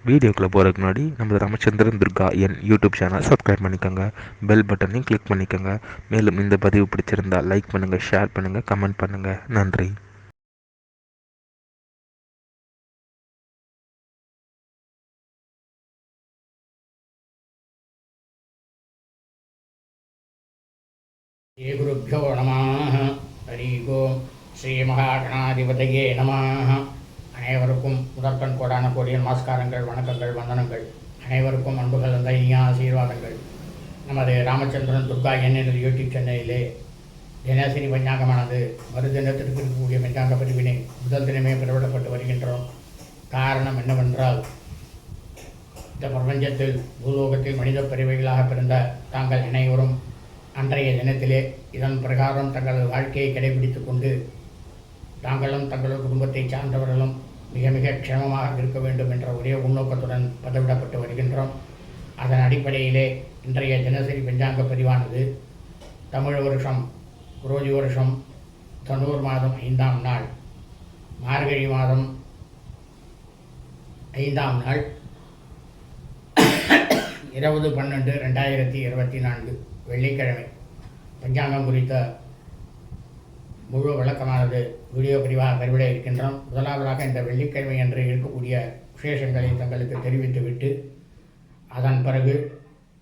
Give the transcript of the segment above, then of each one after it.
வீடியோக்குள்ளே போகிறதுக்கு முன்னாடி நம்ம ராமச்சந்திரன் துர்கா என் யூடியூப் சேனல் சப்ஸ்கிரைப் பண்ணிக்கோங்க, பெல் பட்டனையும் கிளிக் பண்ணிக்கோங்க. மேலும் இந்த பதிவு பிடிச்சிருந்தால் லைக் பண்ணுங்கள், ஷேர் பண்ணுங்கள், கமெண்ட் பண்ணுங்கள். நன்றி. ஸ்ரீ குருभ्यो நமः. ஹரி ஓம். ஸ்ரீ மகாகணாதிபதியே நமः. அனைவருக்கும் முதற்கண் கோடான கோடிய நமஸ்காரங்கள், வணக்கங்கள், வந்தனங்கள். அனைவருக்கும் அன்புகள் அந்த இனிய ஆசீர்வாதங்கள். நமது ராமச்சந்திரன் துர்கா என்ற யூடியூப் சேனலிலே தினசரி பஞ்சாங்கமானது மறுதினத்திற்கு இருக்கக்கூடிய பஞ்சாங்க பதிவினை முதல் தினமே பிறவிடப்பட்டு வருகின்றோம். காரணம் என்னவென்றால், இந்த பிரபஞ்சத்தில் பூலோகத்தில் மனித பிறவிகளாக பிறந்த தாங்கள் அனைவரும் அன்றைய தினத்திலே இதன் பிரகாரம் தங்களது வாழ்க்கையை கடைபிடித்து கொண்டு தாங்களும் தங்களது குடும்பத்தை சார்ந்தவர்களும் மிக மிக க்ஷேமமாக இருக்க வேண்டும் என்ற ஒரே உள்நோக்கத்துடன் பதிவிடப்பட்டு வருகின்றோம். அதன் அடிப்படையிலே இன்றைய தினசரி பஞ்சாங்க பதிவானது தமிழ் வருஷம் குரோதி வருஷம் தொண்ணூறு மாதம் 5ஆம் நாள், மார்கழி மாதம் 5ஆம் நாள், 20/12/2024 வெள்ளிக்கிழமை பஞ்சாங்கம் குறித்த முழு விளக்கமானது வீடியோ பதிவாக பதிவிட இருக்கின்றோம். முதலாவதாக இந்த வெள்ளிக்கிழமை என்று இருக்கக்கூடிய விசேஷங்களை தங்களுக்கு தெரிவித்துவிட்டு அதன் பிறகு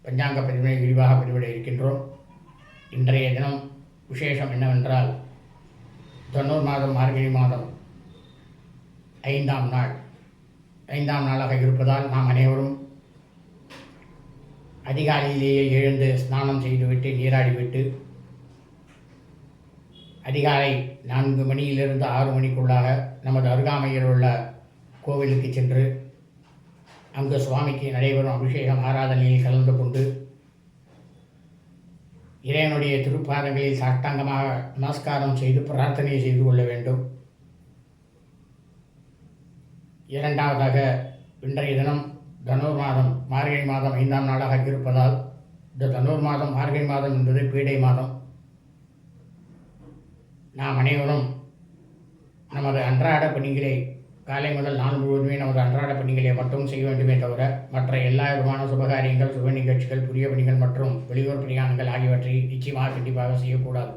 பஞ்சாங்க பதிவினை விரிவாக பதிவிட இருக்கின்றோம். இன்றைய தினம் விசேஷம் என்னவென்றால், தொண்ணூறு மாதம் மார்கழி மாதம் 5ஆம் நாள், 5ஆம் நாளாக இருப்பதால் நாம் அனைவரும் அதிகாலையிலேயே எழுந்து ஸ்நானம் செய்துவிட்டு நீராடிவிட்டு அதிகாலை 4 மணியிலிருந்து 6 மணிக்குள்ளாக நமது அருகாமையில் உள்ள கோவிலுக்கு சென்று அங்கு சுவாமிக்கு நடைபெறும் அபிஷேகம் ஆராதனையில் கலந்து கொண்டு இறைவனுடைய திருப்பாதங்களில் சாஷ்டாங்கமாக நமஸ்காரம் செய்து பிரார்த்தனை செய்து கொள்ள வேண்டும். இரண்டாவதாக, இன்றைய தினம் தனுர் மாதம் மார்கழி மாதம் 5ஆம் நாளாக இருப்பதால் இந்த தனுர் மாதம் மார்கழி மாதம் என்பது பீடை மாதம். நாம் அனைவரும் நமது அன்றாட பணிகளை காலை முதல் நாள் முழுவதுமே நமது அன்றாட பணிகளை மட்டும் செய்ய வேண்டுமே தவிர மற்ற எல்லா விதமான சுபகாரியங்கள், சுப நிகழ்ச்சிகள், புதிய பணிகள் மற்றும் வெளியூர் பிரயாணங்கள் ஆகியவற்றை நிச்சயமாக கண்டிப்பாக செய்யக்கூடாது.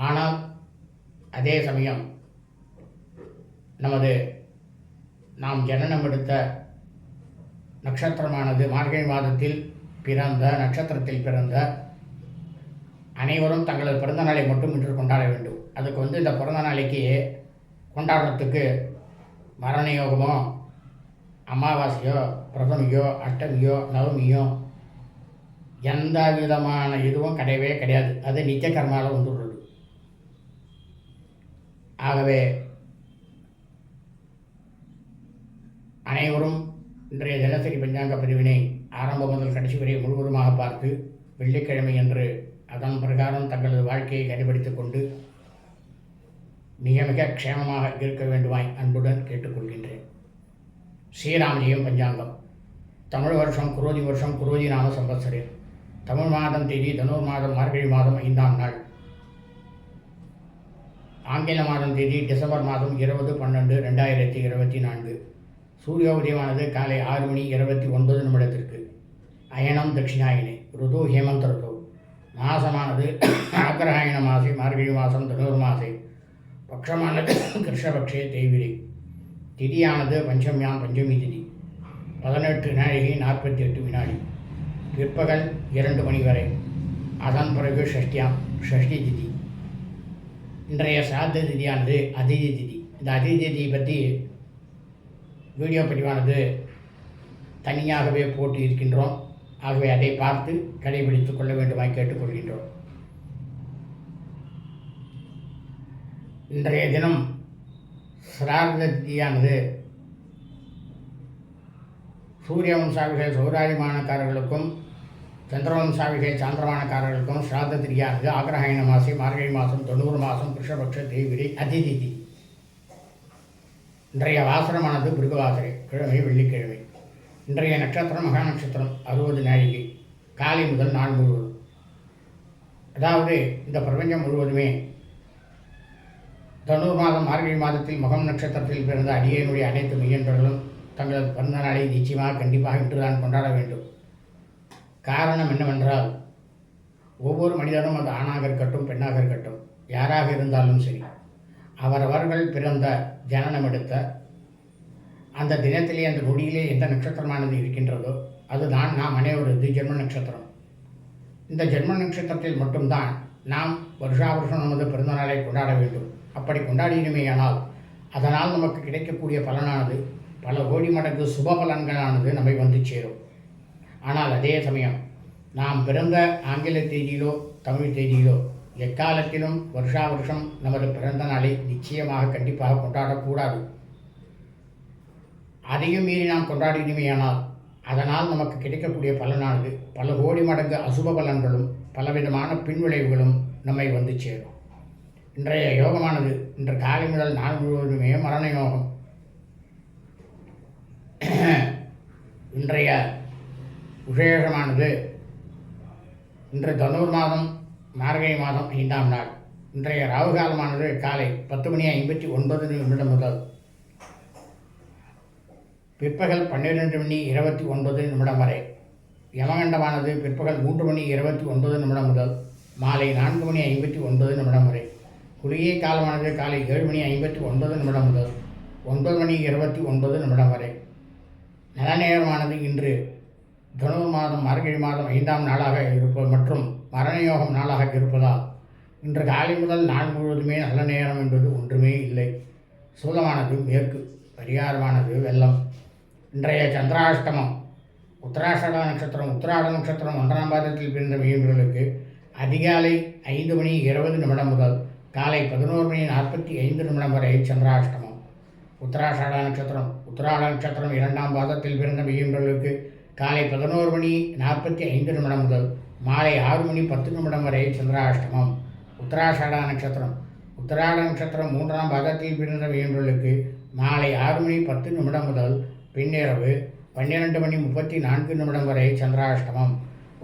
ஆனால் அதே சமயம் நமது நாம் ஜனனம் எடுத்த நட்சத்திரமானது மார்கழி மாதத்தில் பிறந்த நட்சத்திரத்தில் பிறந்த அனைவரும் தங்களது பிறந்த நாளை மட்டும் இன்று கொண்டாட வேண்டும். அதுக்கு இந்த பிறந்த நாளைக்கு கொண்டாடுறதுக்கு மரண யோகமோ, அமாவாசையோ, பிரதமையோ, அஷ்டமியோ, நவமியோ எந்த விதமான இதுவும் கிடையவே கிடையாது. அது நித்திய கர்மாவில் வந்துள்ளது. ஆகவே அனைவரும் இன்றைய தினசரி பஞ்சாங்க பதிவினை ஆரம்பம் முதல் கடைசி வரை முழுவதுமாக பார்த்து வெள்ளிக்கிழமை என்று அதன் பிரகாரம் தங்களது வாழ்க்கையை கடைபிடித்துக் கொண்டு மிக மிக க்ஷேமமாக இருக்க வேண்டுமாய் அன்புடன் கேட்டுக்கொள்கின்றேன். ஸ்ரீராமஜெயம் பஞ்சாங்கம். தமிழ் வருஷம் குரோதி வருஷம் குரோதி நாம சம்பத்சரே. தமிழ் மாதம் தேதி தனுர் மாதம் மார்கழி மாதம் 5ஆம் நாள். ஆங்கில மாதம் தேதி டிசம்பர் மாதம் 20/12/2024. சூரிய உதயமானது காலை 6:29 அயனம் தட்சிணாயினே. ருது ஹேமந்த ருது. மாசமானது ஆக்ரஹாயண மாசே மார்கழி மாதம் தனுர் மாசே. பக்ஷமானது கிருஷ்ணபக்ஷே தேய்விரை. திதியானது பஞ்சமியாம் பஞ்சமி திதி. 18:48 பிற்பகல் 2 மணி வரை. அதன் பிறகு ஷஷ்டியாம் ஷஷ்டி திதி. இன்றைய சாத்த திதியானது அதிதி திதி. இந்த அதிதி திதியை பற்றி வீடியோ பதிவானது தனியாகவே போட்டு இருக்கின்றோம். ஆகவே அதை பார்த்து கடைபிடித்துக் கொள்ள வேண்டுமாய் கேட்டுக்கொள்கின்றோம். இன்றைய தினம் சிரார்த்த திதியானது சூரிய வம்சாவிகள் சௌராரிமானக்காரர்களுக்கும் சந்திரவம்சாவிகள் சாந்திரமானக்காரர்களுக்கும் சிரார்த்த திதியானது ஆக்ரஹாயண மாசி மார்கழி மாதம் 90 மாதம் கிருஷ்ணபக்ஷ தேய்விரை அதிதிதி. இன்றைய வாசனமானது பிருகுவாசரை, கிழமை வெள்ளிக்கிழமை. இன்றைய நட்சத்திரம் மகா நட்சத்திரம் 60 நாழிகை காலை முதல் நாள் முழுவதும். அதாவது இந்த பிரபஞ்சம் முழுவதுமே தனுர் மாதம் மார்கழி மாதத்தில் மகம் நட்சத்திரத்தில் பிறந்த அடியனுடைய அனைத்து மெய்யன்பர்களும் தங்களது பிறந்த நாளை நிச்சயமாக கண்டிப்பாக இன்றுதான் கொண்டாட வேண்டும். காரணம் என்னவென்றால், ஒவ்வொரு மனிதனும் அது ஆணாக இருக்கட்டும் பெண்ணாக இருக்கட்டும் யாராக இருந்தாலும் சரி, அவரவர்கள் பிறந்த ஜனனம் எடுத்த அந்த தினத்திலே அந்த நொடியிலே எந்த நட்சத்திரமானது இருக்கின்றதோ அதுதான் நாம் அனைவரது ஜென்ம நட்சத்திரம். இந்த ஜென்ம நட்சத்திரத்தில் மட்டும்தான் நாம் வருஷா வருஷம் நமது பிறந்தநாளை கொண்டாட வேண்டும். அப்படி கொண்டாடினுமேயானால் அதனால் நமக்கு கிடைக்கக்கூடிய பலனானது பல கோடி மடங்கு சுப பலன்களானது நம்மை வந்து சேரும். ஆனால் அதே சமயம் நாம் பிறந்த ஆங்கில தேதியிலோ தமிழ் தேதியிலோ எக்காலத்திலும் வருஷா வருஷம் நமது பிறந்த நாளை நிச்சயமாக கண்டிப்பாக கொண்டாடக்கூடாது. அதையும் மீறி நாம் கொண்டாடினுமேயானால் அதனால் நமக்கு கிடைக்கக்கூடிய பலனானது பல கோடி மடங்கு அசுப பலன்களும் பலவிதமான பின்விளைவுகளும் நம்மை வந்து சேரும். இன்றைய யோகமானது இன்று காலை முதல் நாள் முழுவதுமே மரண யோகம். இன்றைய விசேஷமானது இன்று தனுர் மாதம் மார்கழி மாதம் 5ஆம் நாள். இன்றைய ராகு காலமானது காலை 10:59 முதல் பிற்பகல் 12:29 வரை. யமகண்டமானது பிற்பகல் 3:29 முதல் மாலை 4:59 வரை. குளிகை காலமானது காலை 7:59 முதல் 9:29 வரை. நல்ல நேரமானது இன்று தனுர் மாதம் மார்கழி மாதம் 5ஆம் நாளாக இருப்பது மற்றும் மரணயோகம் நாளாக இருப்பதால் இன்று காலை முதல் நாள் முழுவதுமே நல்ல நேரம் என்பது ஒன்றுமே இல்லை. சூலமானது மேற்கு, பரிகாரமானது வெள்ளம். இன்றைய சந்திராஷ்டமம் உத்தராஷாட நட்சத்திரம் உத்திராட நட்சத்திரம் 1ஆம் பாதத்தில் பிறந்த மீனவர்களுக்கு அதிகாலை 5:20 முதல் காலை 11:45 வரை சந்திராஷ்டமம். உத்தராஷாட நட்சத்திரம் உத்திராட நட்சத்திரம் 2ஆம் பாதத்தில் பிறந்த மீனவர்களுக்கு காலை 11:45 முதல் மாலை 6:10 வரை சந்திராஷ்டமம். உத்தராஷாட நட்சத்திரம் உத்திராட நட்சத்திரம் 3ஆம் பாதத்தில் பிறந்த மீனவர்களுக்கு மாலை 6:10 முதல் பின்னிரவு 12:34 வரை சந்திராஷ்டமம்.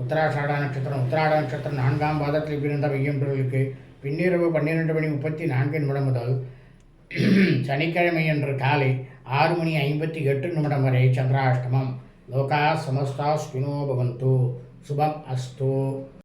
உத்தராஷாட நட்சத்திரம் உத்திராட நட்சத்திரம் 4ஆம் பாதத்தில் பிறந்த மீனவர்களுக்கு பின்னிரவு 12:34 முதல் சனிக்கிழமையன்று காலை 6:58 வரை சந்திராஷ்டமம். லோகா சமஸ்தா ஸ்வினோ பவந்து. சுபம் அஸ்து.